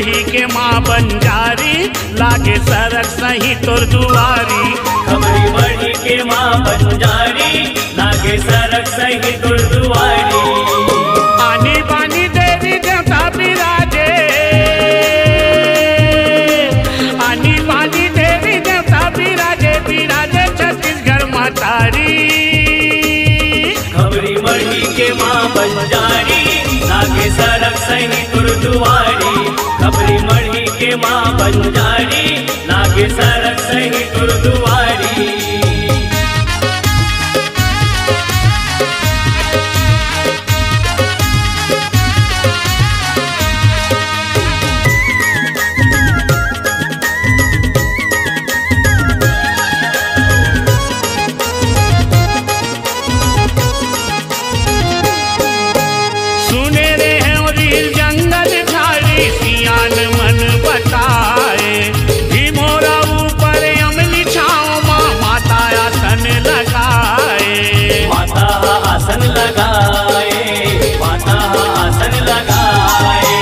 मढ़ी के माँ बंजारी लागे सरक सही तोर दुआरी। खबरी मढ़ी के माँ बंजारी लागे सरक सही तोर दुआरी। आनी बानी देवी देवता बिराजे, आनी बानी देवी देवता बिराजे, बिराजे छत्तीसगढ़ मातारी। खबरी मढ़ी के माँ बंजारी लागे सरक सही तोर दुआरी। खबरी मढ़ी के माँ बंजारी लागे सरक सही तोर दुआरी। सियान मन बताए भीमोरा ऊपर अमली छाँव माँ माता आसन लगाए। माता आसन लगाए, माता आसन लगाए।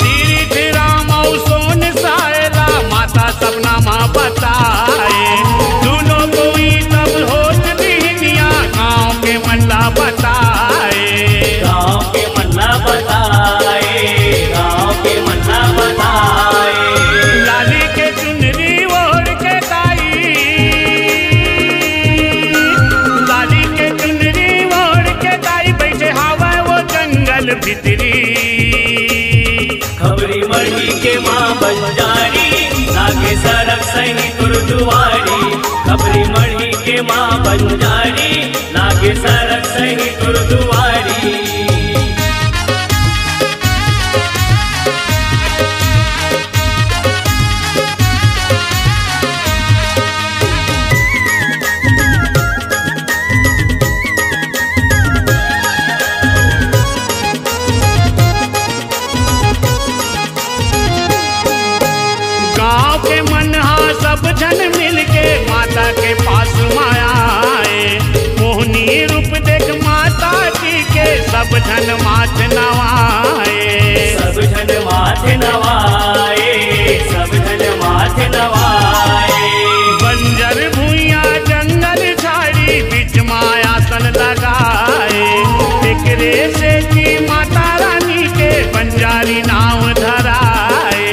तीर्थ राम सोन सायला माता सपना माँ बताए। दोनों कोई तब होत दिहनिया गाँव के मल्ला बताए। गाँव के मल्ला बताए, गाँव के मल्ला बताए। लाली के चुनरी ओढ़ के दाई, लाली के चुनरी ओढ़ के दाई बैठे हवा वो जंगल भितरी। खबरी मढ़ी के माँ बंजारी लागे सरक सही तोर दुआरी। खबरी मढ़ी के माँ बंजारी लागे सरक सही तोर दुआरी। गाँव के मनहा सब जन मिलके माता के पास माया आए। मोहनी रूप देख माता जी के सब जन माथ नवाए। सब जन माथ नवाए, सब जन माथ नवाए। बंजर भूइया जंगल झाड़ी बीच मायासन लगाए। एकरे से की माता रानी के बंजारी नाव धराए।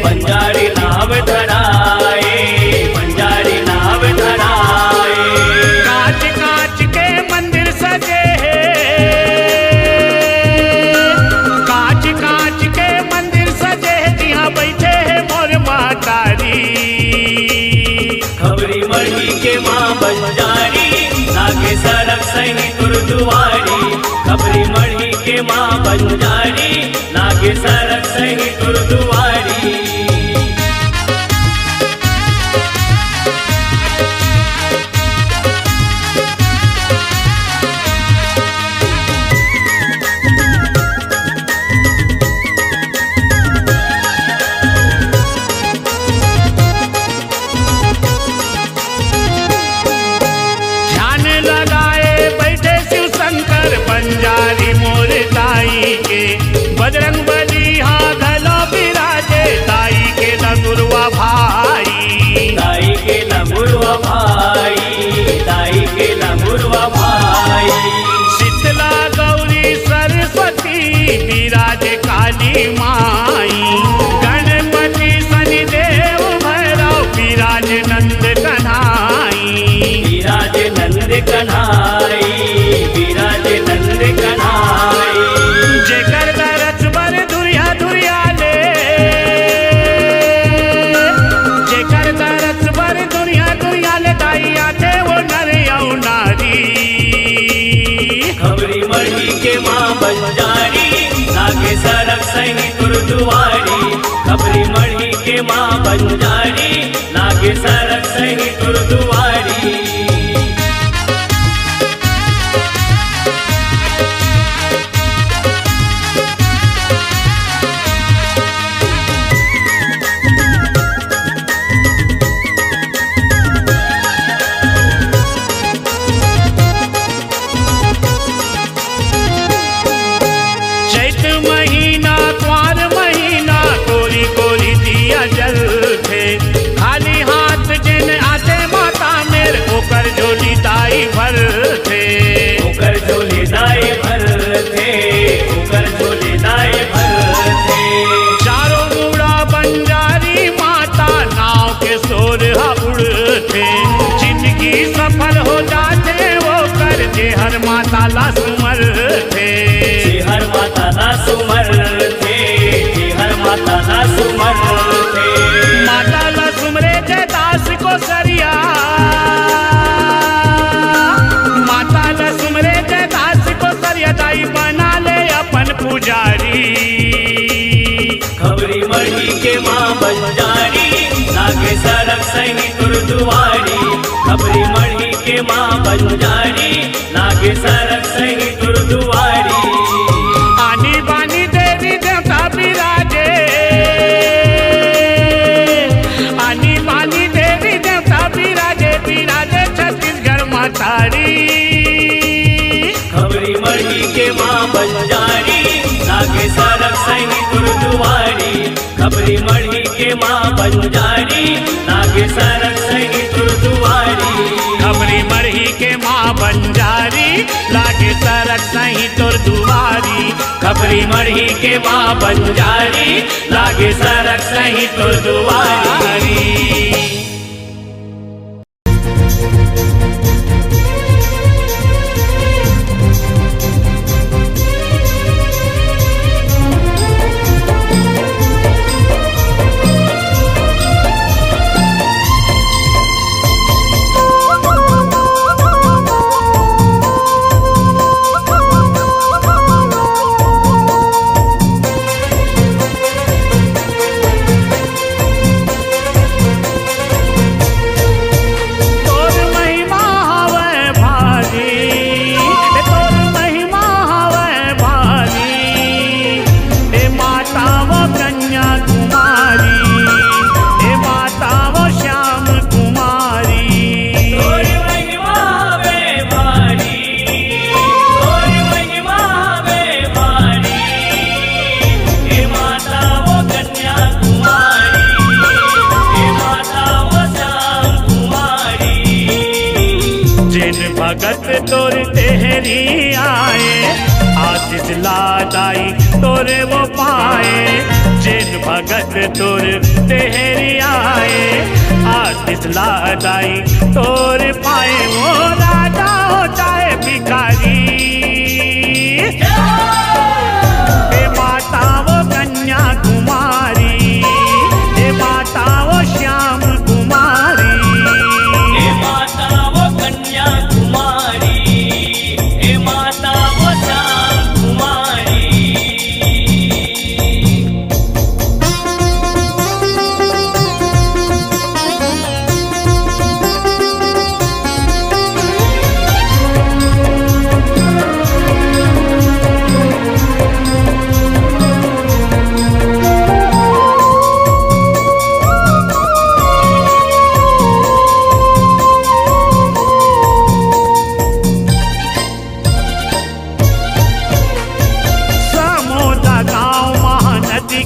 बंजारी नाव धराए, बंजारी नाव धराए। कांच कांच के मंदिर सजे हैं, कांच कांच के मंदिर सजे हैं, जिहाँ बैठे हैं मोर मातारी। खबरी मढ़ी के माँ बंजारी लागे सरक सही तोर दुआरी। खबरी मढ़ी के माँ बंजारी लागे सरक सही तोर दुआरी। ध्यान लगाए बैठे शिव शंकर बंजारी मोर ताई के। बजरंग बली हाँ धलो बिराजे ताई के लगुरवा भाई। ताई के लगुरवा भाई, ताई के लगुरवा भाई। शीतला गौरी सरस्वती विराजे काली माई। गणपति शनिदेव भैरव विराजे नंद कन्हाई। विराजे नंद कन्हाई, विराजे नंद कन्हाई। जेकर दरस बर दुरिया दुरिया ले, जेकर दरस बर दुरिया दुरिया ले दाई आते वो नर यौ नारी। खबरी मढ़ी के माँ बंजारी लागे सरक सही तोर दुआरी। खबरी मढ़ी के माँ बंजारी लागे सरक सही तोर दुआरी। चैत महीना, क्वार महीना, तोरी को ला सुमर थे। हर माता ला सुमर थे, हर माता ला सुमर थे। माता ला सुमरे जय दास को सरिया, माता ला सुमरे जय दास को सरिया, दाई बना ले अपन पुजारी। खबरी मढ़ी के माँ बंजारी, लागे सरक सही तुर दुआरी। खबरी मढ़ी के माँ बंजारी, लागे सरक सही तुर दुआरी। आनी बानी देवी देवता विराजे, आनी बानी देवी देवता विराजे, विराजे छत्तीसगढ़ मातारी। खबरी मढ़ी के माँ बंजारी, लागे सरक सही तुर दुआरी। खबरी मढ़ी के माँ बंजारी, लागे सरक सही तुर दुआरी। खबरी मढ़ी के माँ बंजारी, लागे सरक सही तुर दुआरी। खबरी मढ़ी के माँ बंजारी, लागे सरक सही तुर दुआरी। भगत तोर तेहरी आए, आशीष लादाई तोरे वो पाए। जिन भगत तोर तेहरी आए, आशीष लादाई तोर पाए। वो राजा हो चाहे भिखारी, हे माता वो कन्या कुमारी, हे माता वो श्याम कुमारी। हे माता वो कन्या कुमारी, हे माता वो श्याम कुमारी।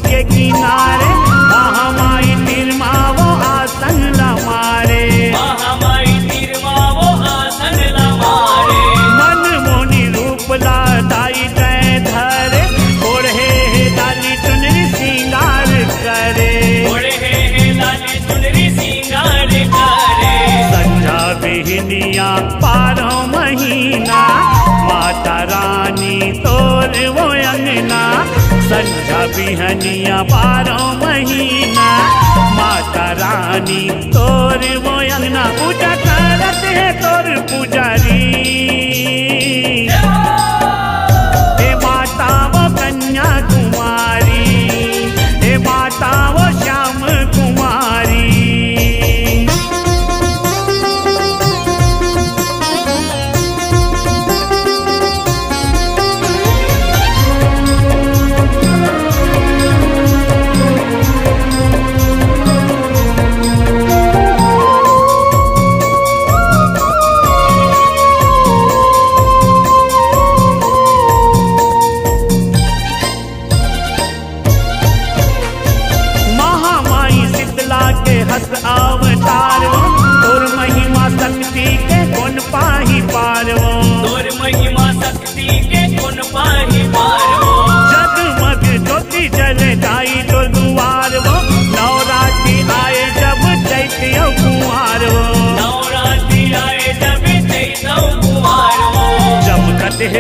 के किनारे महामाई तिरमा वो आसन लमारे, महामाई तिरमा वो आसन लमारे। मन मोनी रूप लादाई जय धरे, ओढ़े लाली चुनरी सिंगार करे, ओढ़े लाली चुनरी सिंगार करे। संझा बिहनिया 12 महीना, माता रानी तोर वो अंगना। संझा बिहनिया 12 महीना, माता रानी तोर वो अंगना। पूजा करत है तोर पुजारी, हे माता वो कन्या कुमारी, हे माता वो श्याम कुमारी। हस अवतार वो, तोर महिमा शक्ति के कौन पाही पार वो, तोर महिमा शक्ति के कौन पाही पार वो। जगमग ज्योति जल जाई तोर दुआर वो, नवरात्रि आए जब चैत्य कुमार वो, नवरात्रि आए जब चैत्य कुमार वो। चमकत है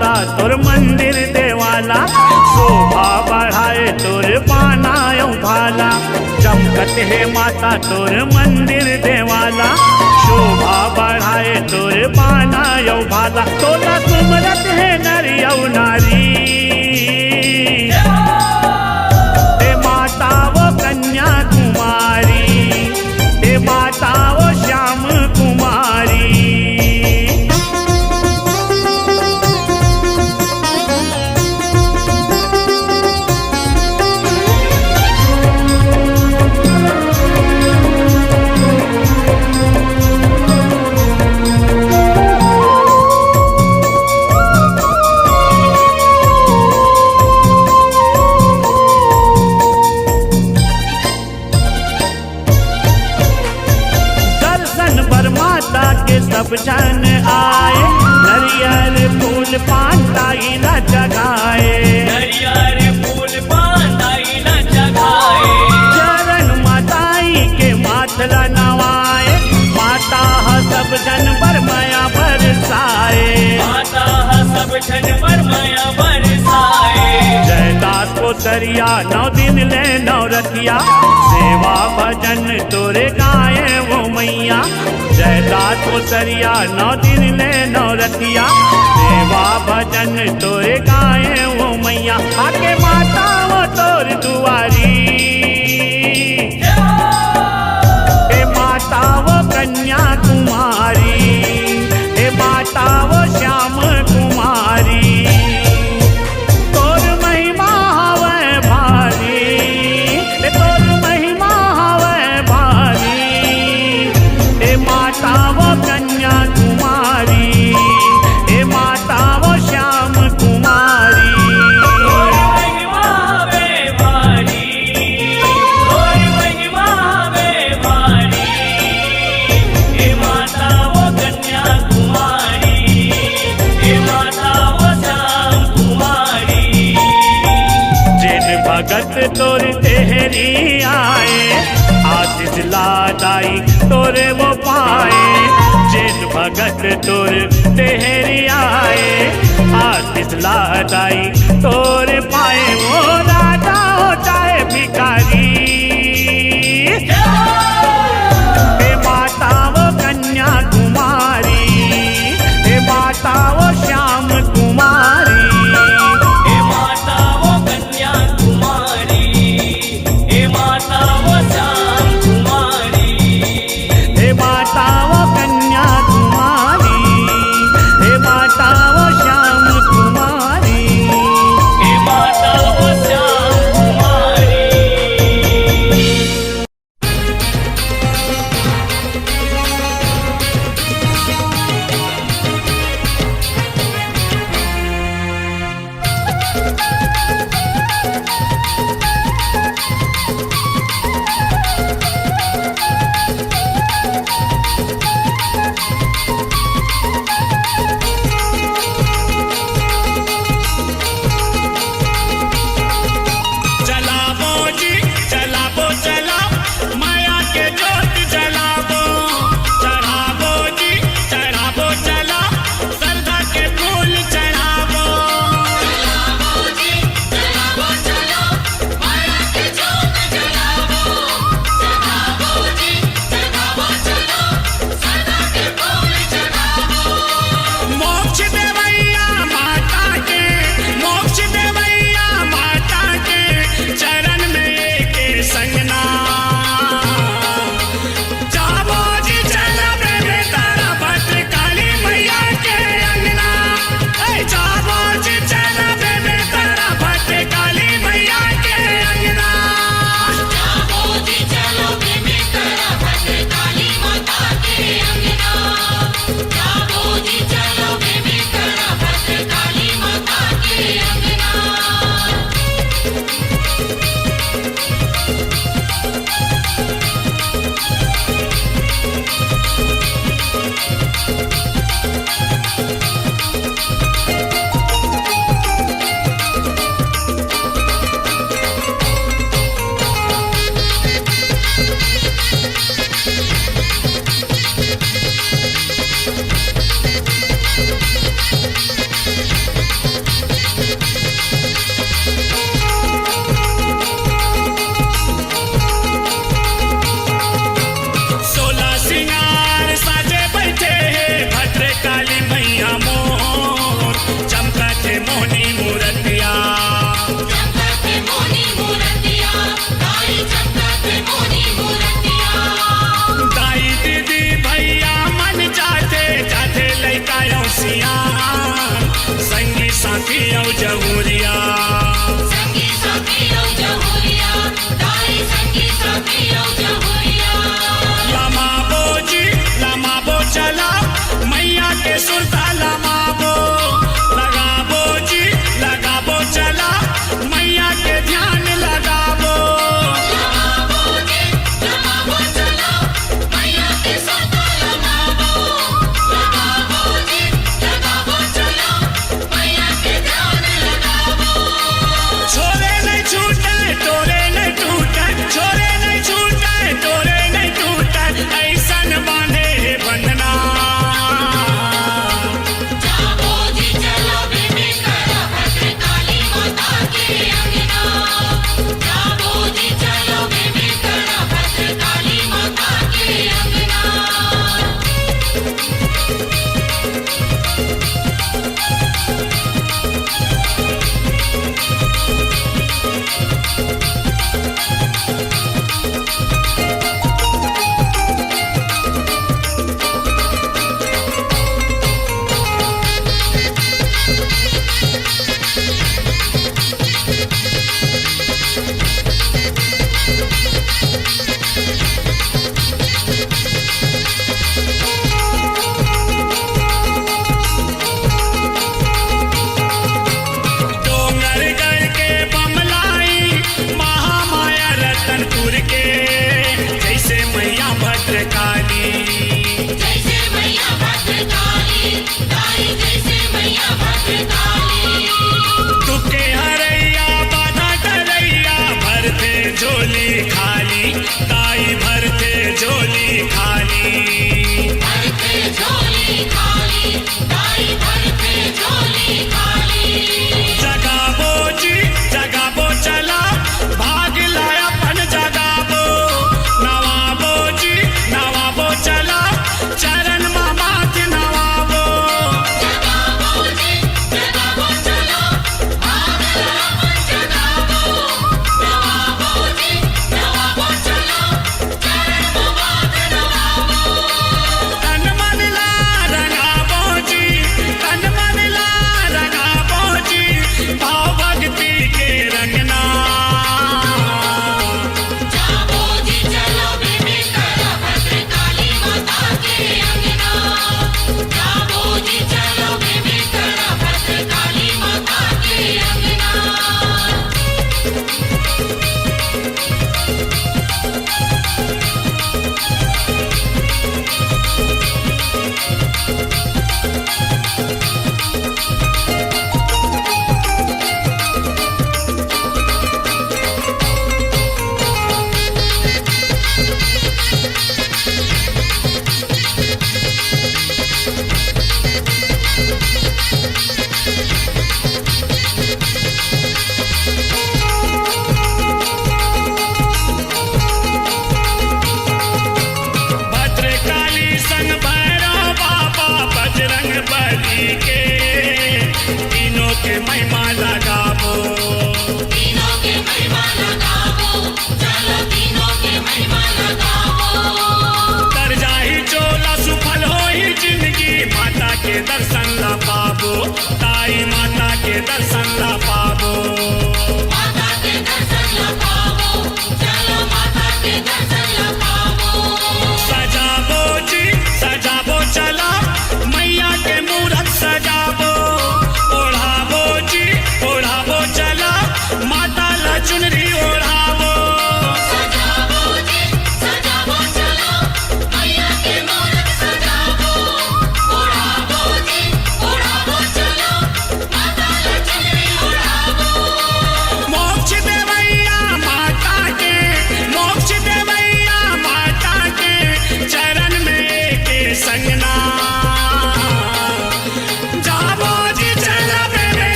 माता तोर मंदिर देवाला, शोभा बढ़ाए तोर पाना यौ भाला। चमकत है माता तोर मंदिर देवाला, शोभा बढ़ाए तोर पाना यौ भाला। तोला सुमरत है नर यौ नारी, हे माता वो कन्या कुमारी, हे माता वो श्याम कुमारी। सब जन आए, नरियल फूल पान ताईला जगाए, नरियल फूल पान ताईला जगाए। चरण माताई के माथला नवाए, माता सब जन पर माया बरसाए, माता सब जन पर माया बरसाए। जयदास को सरिया 9 दिन ले 9 रतिया, सेवा भजन तोरे गाए वो मैया। जयदास को सरिया 9 दिन ले 9 रतिया, सेवा भजन तोरे गाए वो मैया। आके माता वो तोर दुआरी, हे माता वो कन्या कुमारी, हे माता वो श्याम कुमारी। तोर महिमा हवे भारी, तोर महिमा हवे भारी, हे माता वो कन्या कुमारी, हे माता वो श्याम कुमारी। तोर महिमा हवे भारी, तोर महिमा हवे भारी, हे माता वो कन्या कुमारी, हे माता वो श्याम कुमारी। जिन भगत तोर तेहरी आए, आशीष लादाई तोरे वो पाए। जिन भगत तोर तेहरी आए, आशीष लादाई तोरे पाए। वो राजा हो चाहे भिखारी, हे माता वो कन्या कुमारी, हे माता वो श्याम कुमारी। हे माता वो कन्या कुमारी, हे माता वो श्याम कुमारी। हे माता वो कन्या कुमारी, हे माता वो श्याम कुमारी। हे माता वो श्याम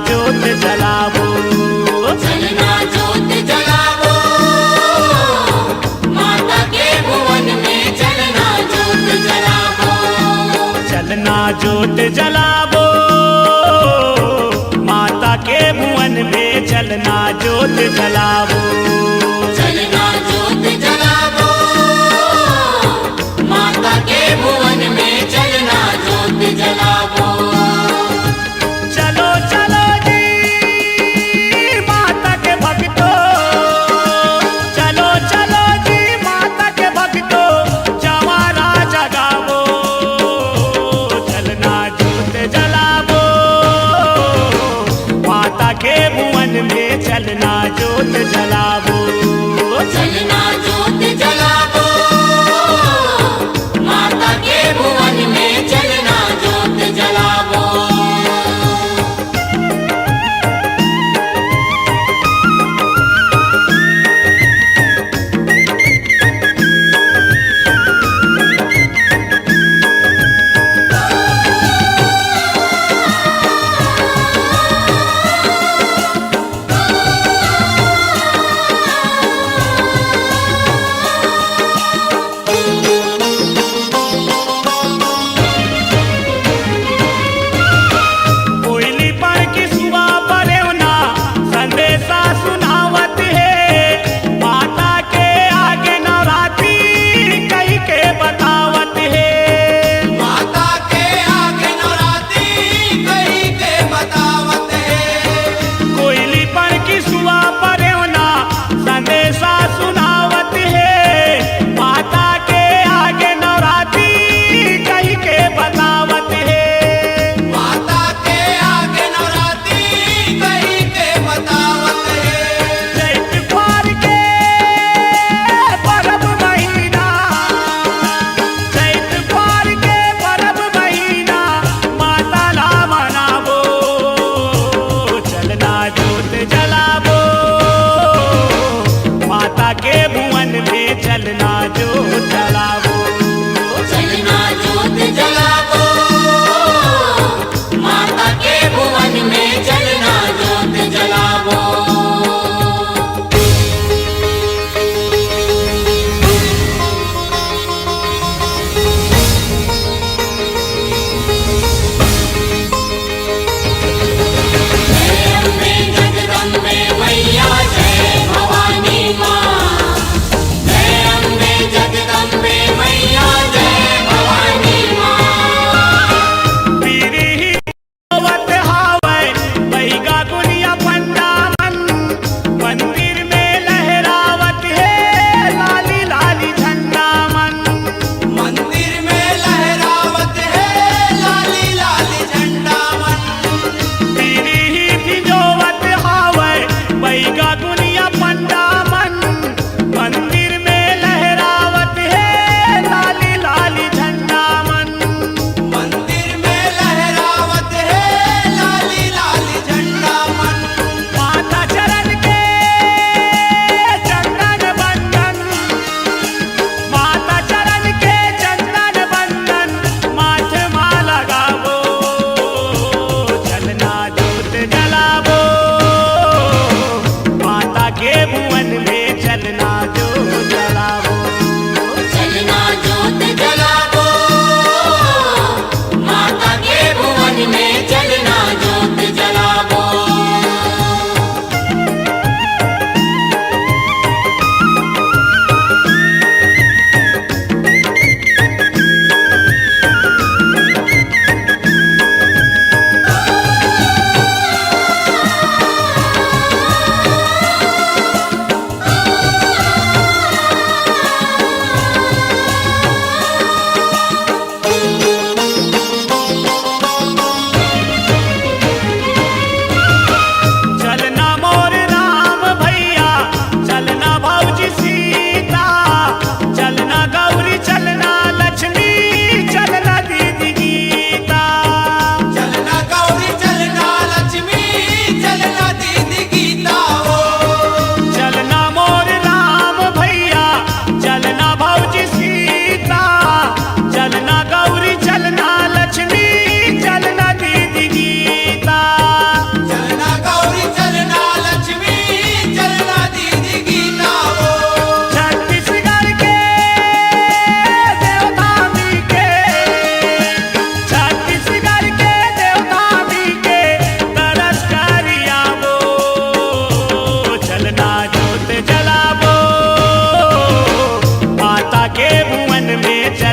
जोत जलावो। चलना जोत जलावो, माता के भुवन में चलना जोत जलावो। चलना जोत जलावो, माता के भुवन में चलना जोत जलावो। चलना जोत जलावो, माता के भुवन में चलना जोत जलावो। चलो चलो जी माता के भक्तों, चलो चलो जी माता के भक्तों, जवारा जगावो। चलना जोत जलावो, माता के भुवन में चलना जोत जलावो।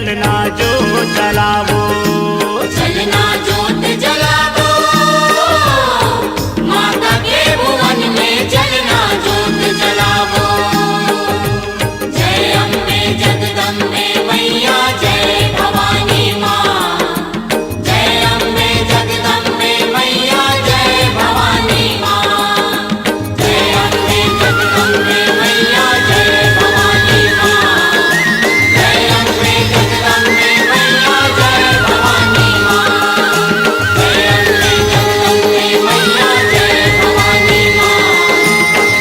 चलना जो जलावो, चलना जोत जलावो, माता के भुवन में चलना जोत जलावो। जय अम्बे जगदम्बे मैया जय भवानी माँ, जय अम्बे जगदम्बे मैया जय भवानी माँ, जय अम्बे जगदम्बे मैया जय भवानी माँ, जय अम्बे जगदम्बे मैया जय भवानी माँ, जय अम्बे जगदम्बे मैया जय भवानी माँ,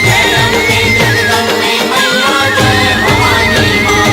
जय अम्बे जगदम्बे मैया जय भवानी माँ।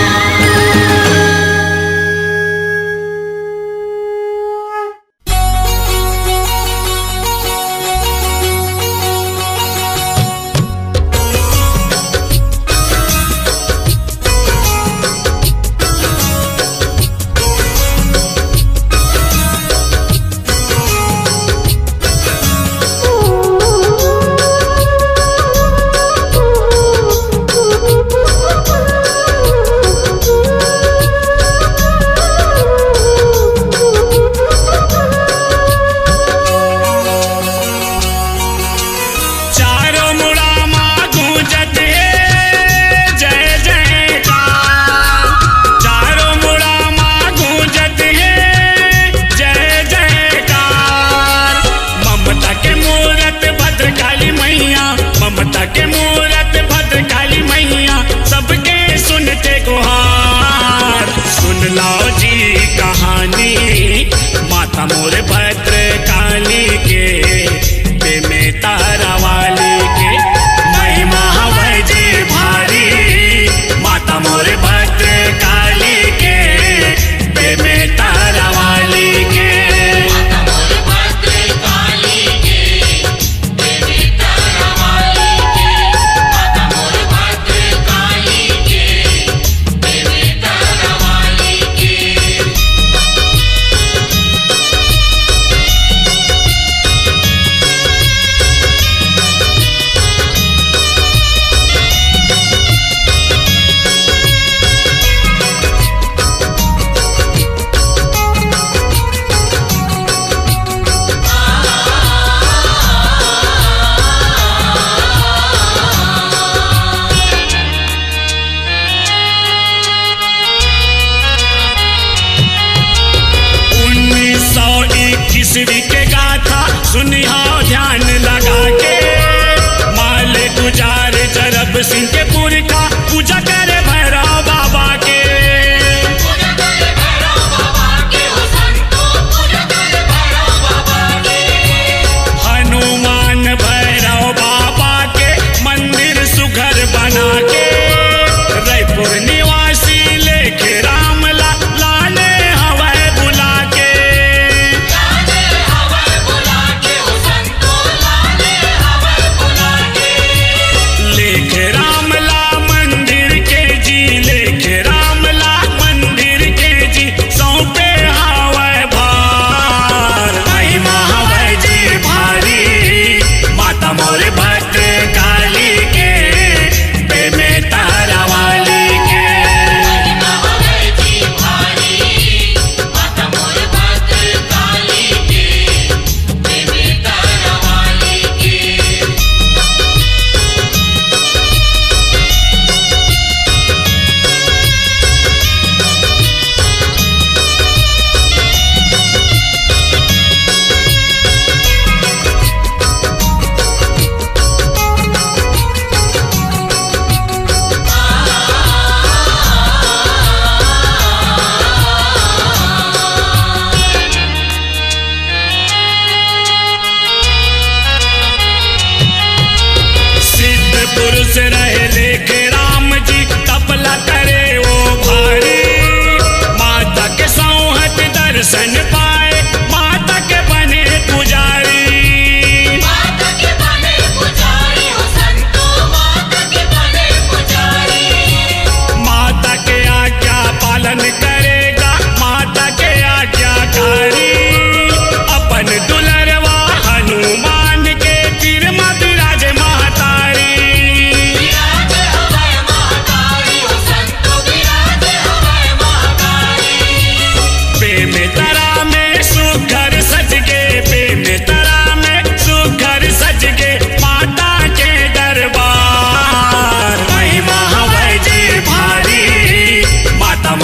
चारों मुड़ा माँ गूंजत है जय जयकार, चारों मुड़ा माँ गूंजत है जय जयकार। ममता के मूरत भद्रकाली मैया, ममता के मूरत भद्रकाली मैया, सबके सुनते गुहार। सुन लाओ जी कहानी माता मोर भद्रकाली के, में तारा वाली के महिमा हवै जी भारी। माता मोर भद्रकाली के में तारा वाली के, माता मोर भद्रकाली के, देवी तारा वाली के, माता मोर भद्रकाली के, देवी तारा वाली के।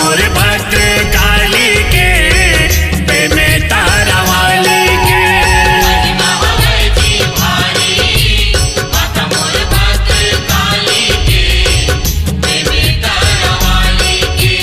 मोर भद्र काली के प्रेमे तारा वाली के। महिमा है जी भारी माता मोर भद्र काली के प्रेमे तारा वाली के।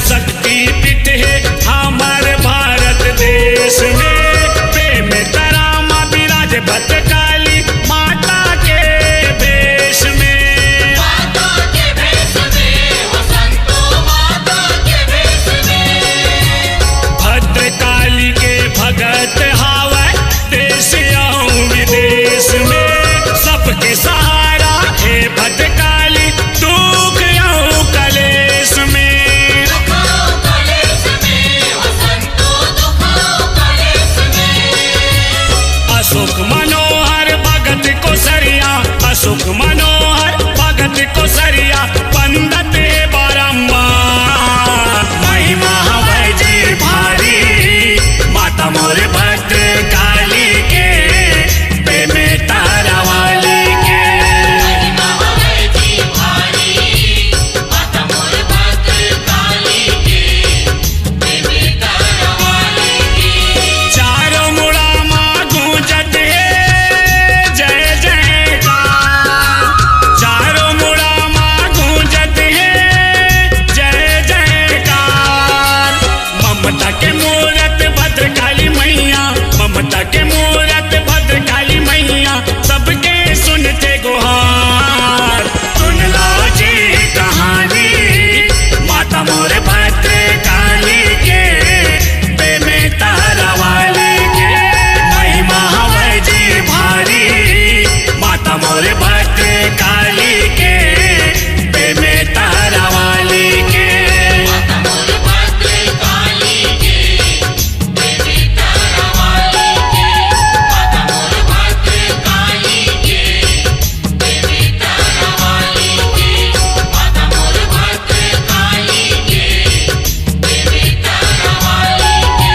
शक्ति पीठ है हमारे भारत देश में, प्रेम तारा माँ विराज भद्रकाली माता के भेष में। माता के भेष में हो संतो माता के भेष में। भद्रकाली के भगत हावै देश और विदेश में, सबके सहारा है भद्रकाली दुख और कलेश में। अशोक मनोहर भगत को सरिया, अशोक मनोहर भगत को सरिया पंडित बारंबार। महिमा है जी भारी माता मोर भद्र काली के प्रेमे तारा वाली के। महिमा है जी भारी माता मोर भद्र काली के प्रेमे तारा वाली के। चारों मुड़ा माँ गूंजत है जय जयकार, चारों मुड़ा माँ गूंजत है जय जयकार। ममता के मूरत भद्रकाली मैया, ममता के मूरत भद्रकाली मैया सबके सुनते गुहार। सुन लो जी कहानी माता मोर भद्रकाली के प्रेमे तारा वाली के। महिमा है जी भारी माता मोर भद्रकाली के प्रेमे तारा वाली के। माता मोर भद्र काली के प्रेमे तारा वाली के। माता मोर भद्र काली के प्रेमे तारा वाली के। माता मोर भद्र काली के प्रेमे तारा वाली के।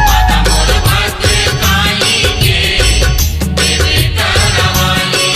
माता मोर भद्र काली के प्रेमे तारा वाली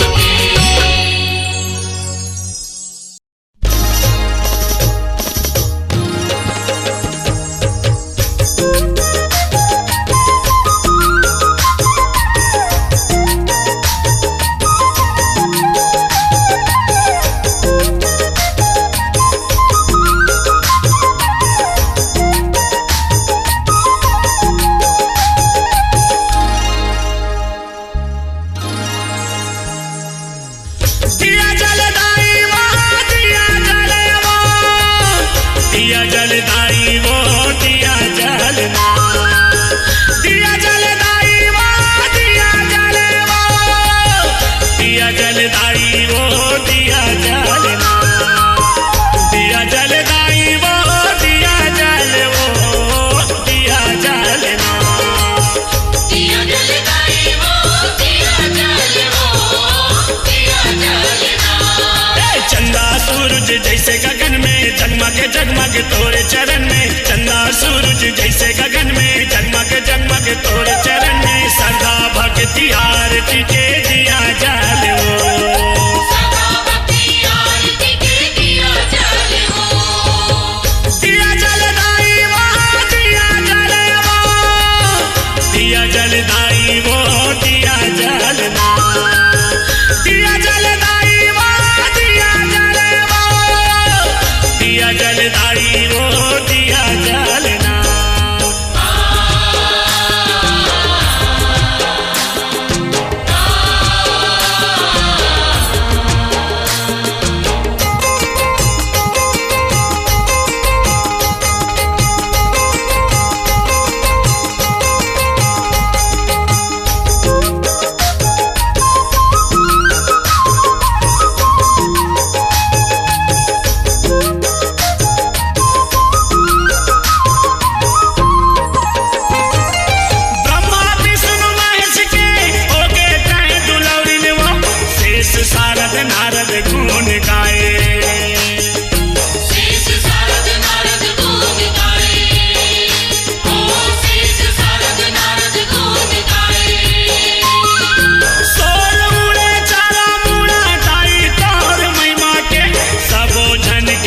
दिया जलदाई वो दिया जले वो, दिया जलदाई वो दिया जलना। दिया जलदाई वो दिया जले वो, दिया जलदाई वो दिया जलना। दिया जलदाई वो दिया जल वो दिया जलना। दिया जलदाई वो दिया जल वो दिया जलना। चंदा सूरज जैसे गगन में जगमग जगमग तोरे चरण में, चंदा सूरज जैसे गगन में जगमग जगमग तोरे चरण में। श्रद्धा भक्ति आरती के दिया जल वो, सदा भक्ति आरती के दिया जल वो। दिया जलदाई वो दिया जल वो, दिया जलदाई वो दिया जलना। दिया जलदाई वो दिया जल वो, दिया जलदाई वो दिया जलना।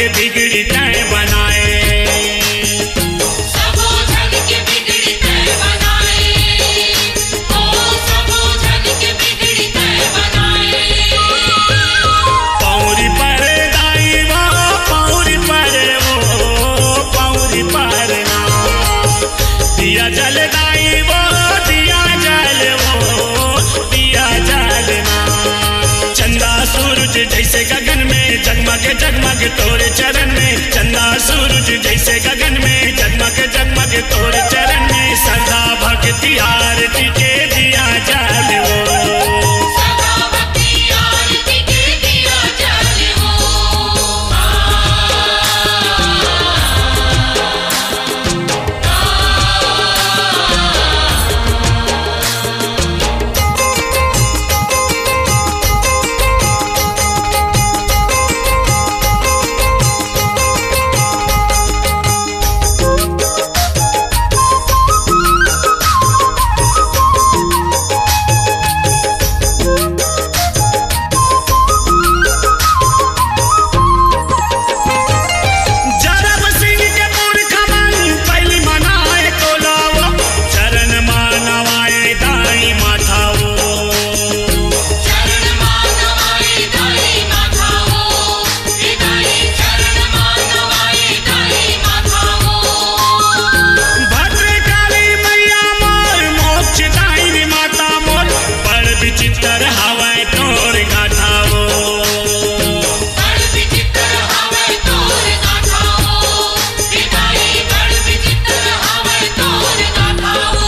के बिगड़ी तय बनाए। सबो जन के बिगड़ी तय बनाए, ओ सबो जन के बिगड़ी तय बनाए। पौरी पर दाई वो पौरी पर वो पौरी पर ना दिया जल दाई वो दिया जल वो दिया जल ना। चंदा सूरज जैसे गगन में जगमग जगमग तोरे चरण में, चंदा सूरज जैसे गगन में जगमग जगमग तोरे चरण में। सदा भक्ति आरती के दिया जल वो, सदा भक्ति आरती के दिया जल वो। जरब सिंह के पुरख मन पहली मनाए तोलाओ, चरण मानवाए दाई माथाओ। चरण मानवाए दाई माथाओ, दाई चरण मानवाए दाई माथाओ। भद्रकाली मैया मोर मोक्ष दायिनी माता मोर, बड़ विचित्र हवाए तोर गाथाओ। बड़ विचित्र हवे तोर गाथाओ, दाई बड़ विचित्र हवे तोर गाथाओ।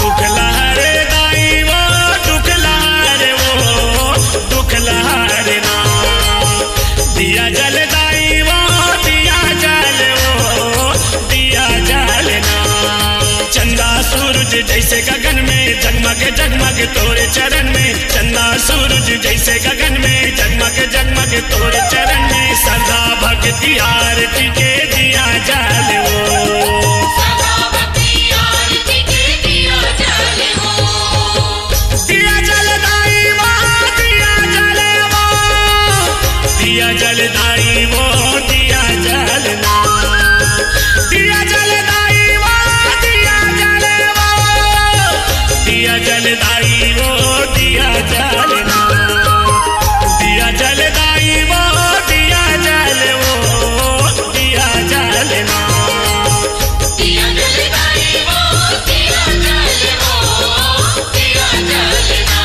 दुख लहरे दाई वो दुख लहरे वो दुख लहरे ना दिया जल दाई वो दिया जल वो दिया जल ना। चंदा सूरज जैसे गगन में जगमग जगमग तोरे चरण में, चंदा सूरज जैसे गगन में जगमग जगमग तोरे चरण में। सदा भक्ति आरती के दिया जल वो, सदा भक्ति आरती के दिया जल वो। दिया जल दाई वो दिया जल वो दिया जल दाई वो दिया जल ना। दिया जल दाई वो दिया जल वो दिया जल दाई वो दिया जल ना। दिया जल दाई वो दिया जल वो दिया जल ना। दिया जल दाई वो दिया जल वो दिया जल ना।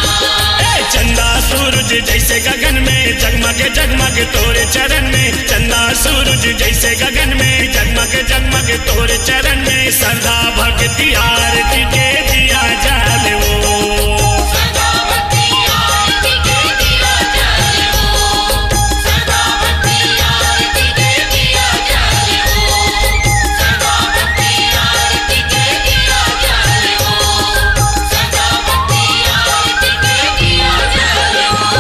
चंदा सूरज जैसे गगन में जगमग जगमग तोरे चरण में, चंदा सूरज जैसे गगन में जगमग जगमग तोरे चरण में। सदा भक्ति आरती के दिया जल वो, सदा भक्ति आरती के दिया जल वो। सदा भक्ति आरती के दिया जल वो। सदा भक्ति आरती के दिया जल वो। सदा भक्ति आरती के दिया जल वो।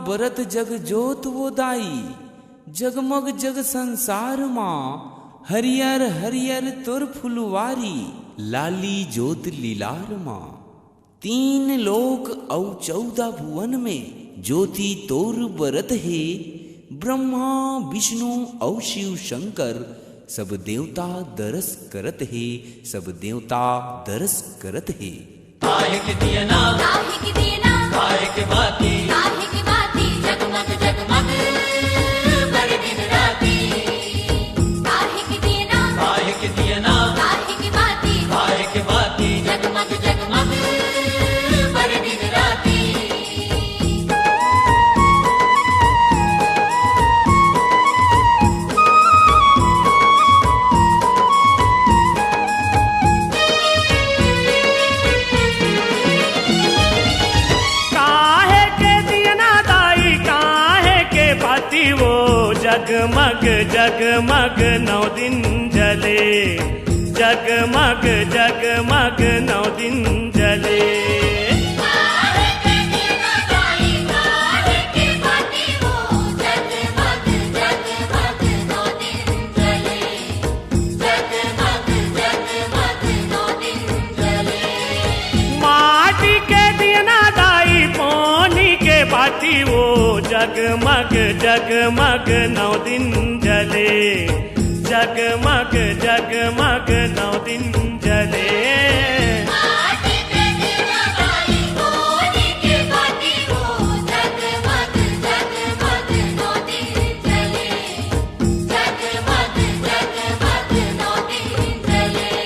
बरत जग जोत वो दाई, जगमग जग संसार मां, हरियर हरियर तुर फुलवारी, लाली जोत लीलार मां। 3 लोक औ 14 भुवन में ज्योति तोर बरत है, ब्रह्मा विष्णु औ शिव शंकर सब देवता दरस करत है, सब देवता दरस करत है। काहे के दिया ना, काहे के दिए ना, काहे के बाती, काहे के बाती, जगमग जगमग बर दिन राती। काहे के दिए ना, काहे के दिया ना, काहे के बाती, काहे के बाती, जगमग जगमग बर दिन राती। काहे के दिया ना दाई, काहे के बाती वो जगमग जगमग 9 दिन जले, जगमग जगमग 9 दिन जले। काहे के दिए ना दाई, काहे के बाती वो जगमग जगमग 9 दिन जले, जगमग जगमग 9 दिन जले। माटी के दिया ना दाई, पानी के बाती वो जगमग जगमग 9 दिन जले, जगमग जगमग 9 दिन जले। काहे के दिए ना दाई, पानी के बाती वो जगमग जगमग 9 दिन जले, जगमग जगमग 9 दिन जले।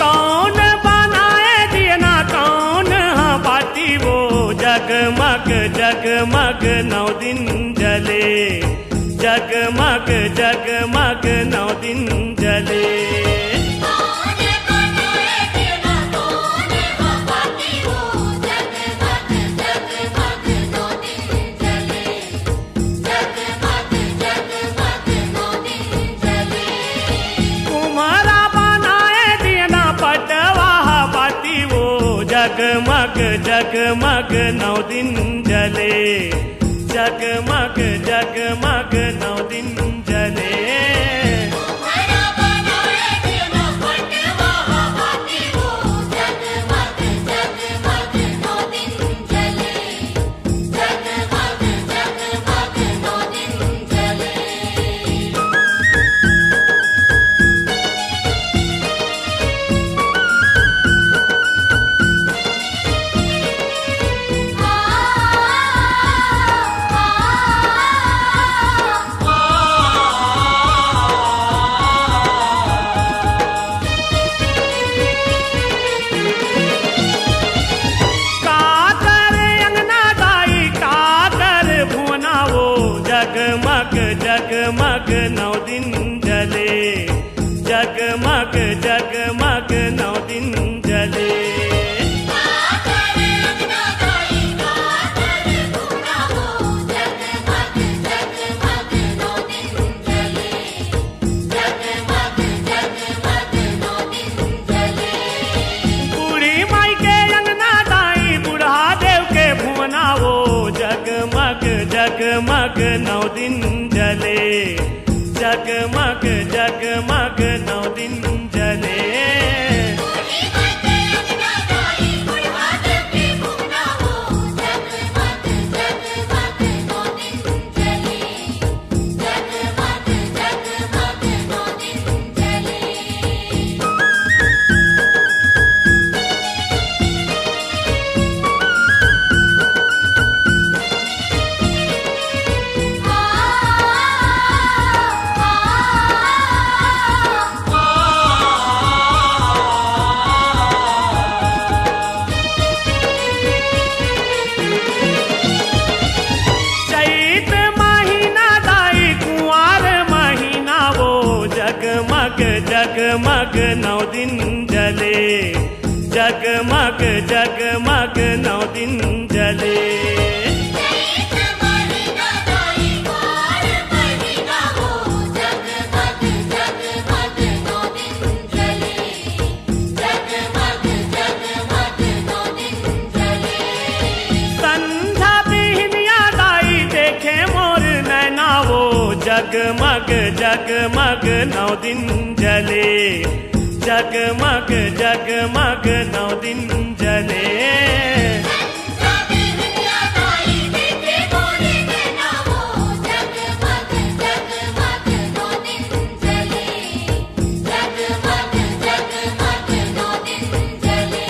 कौन बनाए दिया ना, कौन हाँ बाती वो जगमग जगमग 9 दिन जले, जगमग जगमग 9 दिन जले। कौन बनाए दिया ना, कौन हाँ बाती वो जगमग जगमग 9 दिन जले, जगमग जगमग 9 दिन जले। कुम्हारा बनाए दिया ना, पटवा बाती वो जगमग जगमग 9 दिन जले, जगमग जगमग 9 दिन जले। हरा बनाए दिया ना, पटवा बाती वो जगमग जगमग 9 दिन जले, जगमग जगमग 9 दिन जले। आ नौ दिन जले, जगमग जगमग 9 दिन जले। चैत महीना दाई पार महीना हो, जगमग जगमग 9 दिन जले, जगमग जगमग 9 दिन जले। संध्या बिहनिया दाई देखे मोर नैना वो, जगमग जगमग 9 दिन जले, जगमग जगमग 9 दिन जले। संध्या बिहनिया दाई देखे मोर नैना वो, जगमग जगमग 9 दिन जले, जगमग जगमग 9 दिन जले।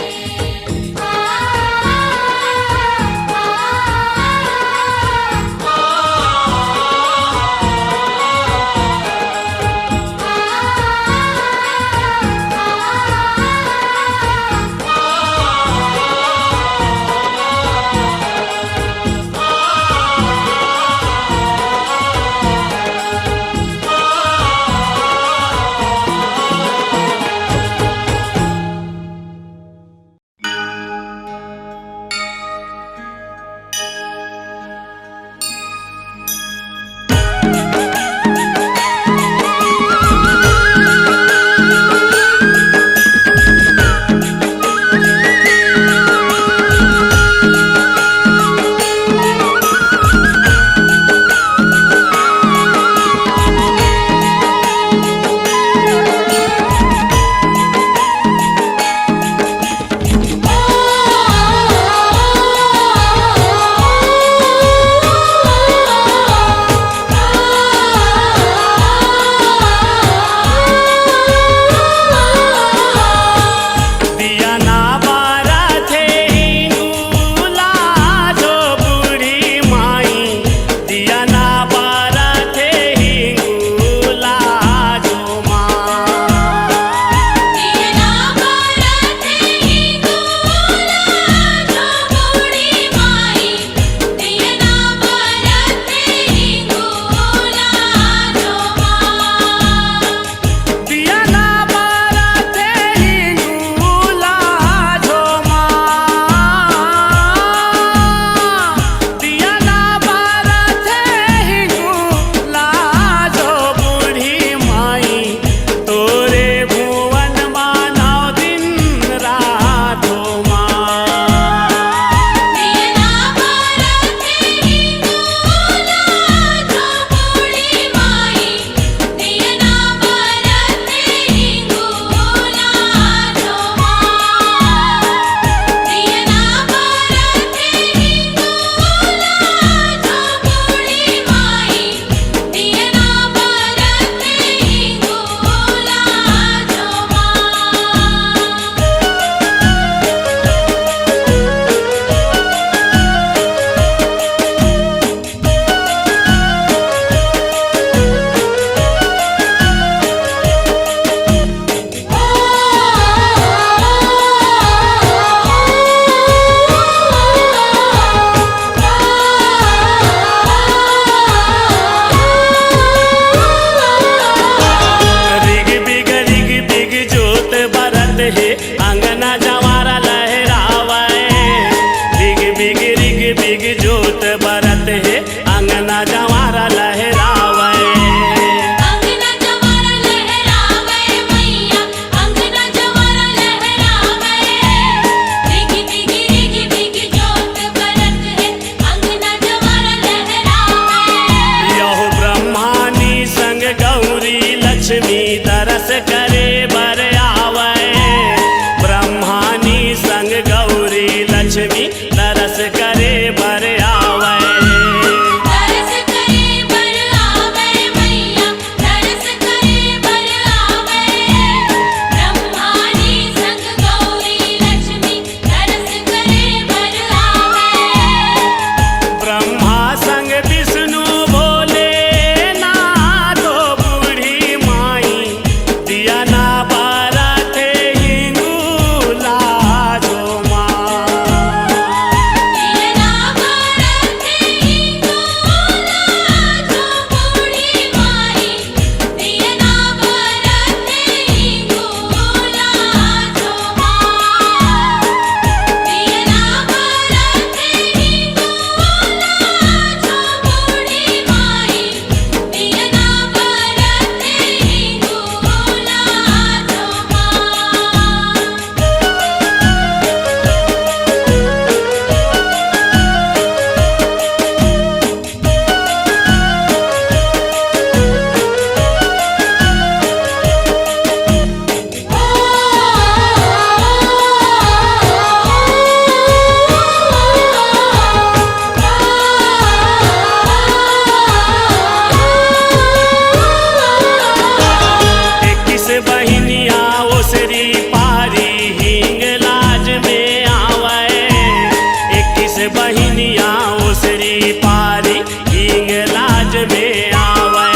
बहिनिया उसरी पारी हिंगलाज में आवे।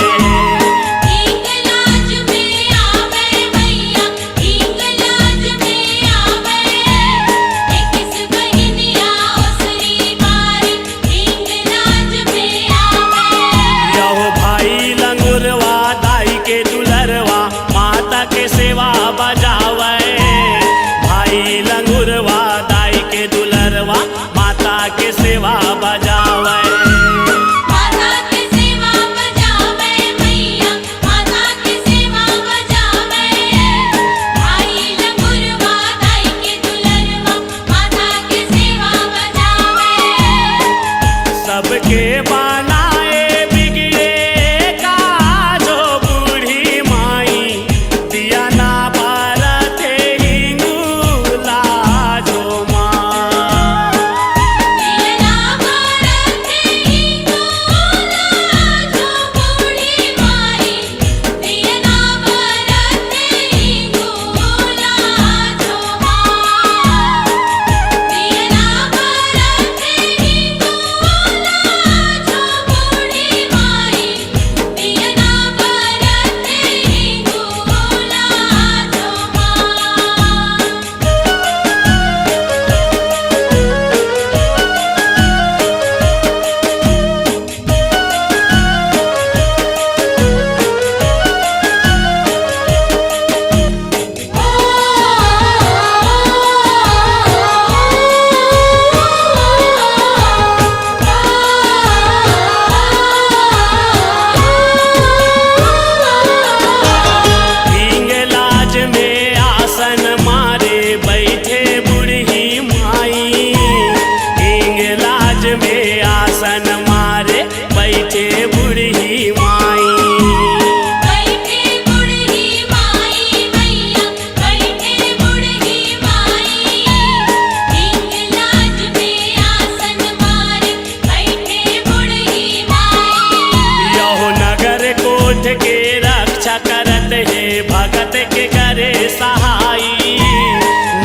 हिंगलाज में आवे मैया, हिंगलाज में आवे। इक्कीस बहिनिया उसरी पारी हिंगलाज में आवे। यहो भाई लंगुरवा दाई के दुलरवा माता के सेवा बजावे। भाई लंगुरवा दाई के दुलरवा माता के सेवा बजावे। माता की सेवा बजावे मैया, माता की सेवा बजावे। भाई लंगुरवा दाई के दुलरवा माता की सेवा बजावे। सबके बनाए बिगड़े का जो बूढ़ी माई दिया ना बारते हिंगूला जो माँ। दिया बरते हिंगोला जो बूढ़ी माई, दिया बरते हिंगोला जो माँ। दिया बरते हिंगोला जो बूढ़ी माई, दिया बरते हिंगोला जो माँ। हिंगलाज में आसन मारे बैठे बूढ़ी माई। हिंगलाज में आसन मारे बैठे बूढ़ी माई। बैठे बूढ़ी माई मैया, बैठे बूढ़ी माई। हिंगलाज में आसन मारे बैठे बूढ़ी माई। यहो नगर कोठ के रक्षा करत है भगत के करे सहाई।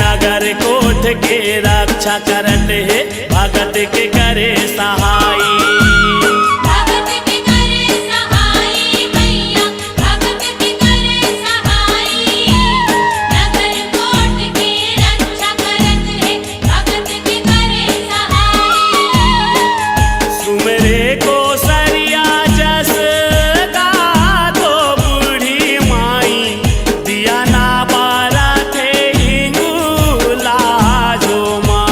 नगर कोठ के रक्षा करत है भगत के करे सहाई। भगत के करे सहाई मैया, भगत के करे सहाई। नगर कोट के रक्षा करत है भगत के करे सहाई। सुमरे को सरिया जस का तो बूढ़ी माई दिया ना बारा थे हिंगूला जो माँ।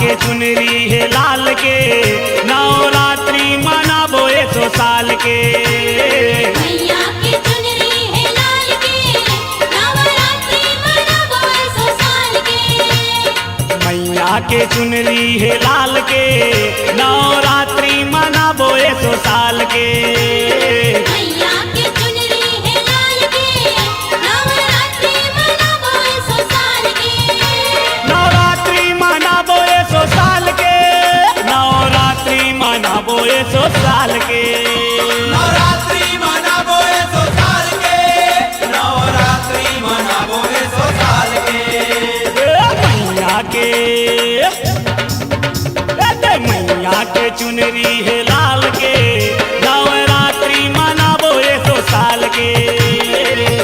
के चुनरी है लाल के नवरात्रि मनाबो 100 साल के। मैया के चुनरी है लाल के नवरात्रि मनाबो 100 साल के। मैया के चुनरी है लाल के नवरात्रि मनाबो 100 साल के। मैया के चुनरी है लाल के नवरात्रि मनाबो 100 साल के। नवरात्रि मनाबो 100 साल के नवरात्रि मनाबो 100 साल के। नवरात्रि मनाबो 100 साल के नवरात्रि मनाबो 100 साल के। मैया के चुनरी है लाल के नवरात्रि मनाबो 100 साल के।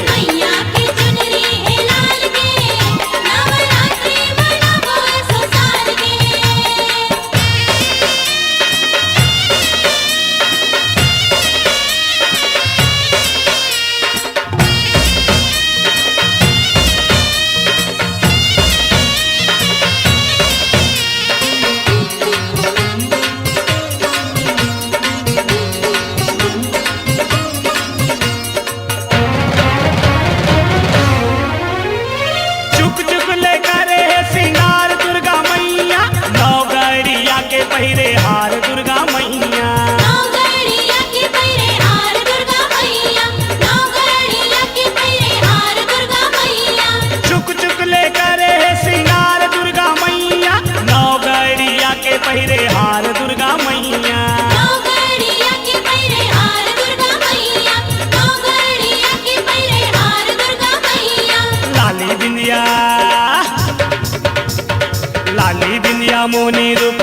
मैया के चुनरी है लाल के नवरात्रि मनाबो 100 साल के। चुक चुक ले करे सिंगार दुर्गा मैया नवगढ़िया के पहिरे हार दुर्गा मैया। नवगढ़िया के पहिरे हार दुर्गा मैया नवगढ़िया के पहिरे हार दुर्गा मैया। चुक चुक ले करे सिंगार दुर्गा मैया नवगढ़िया के पहिरे हार दुर्गा मैया। नवगढ़िया के पहिरे हार दुर्गा मैया नवगढ़िया के पहिरे हार दुर्गा मैया। लाली बिंदिया मोनी रूप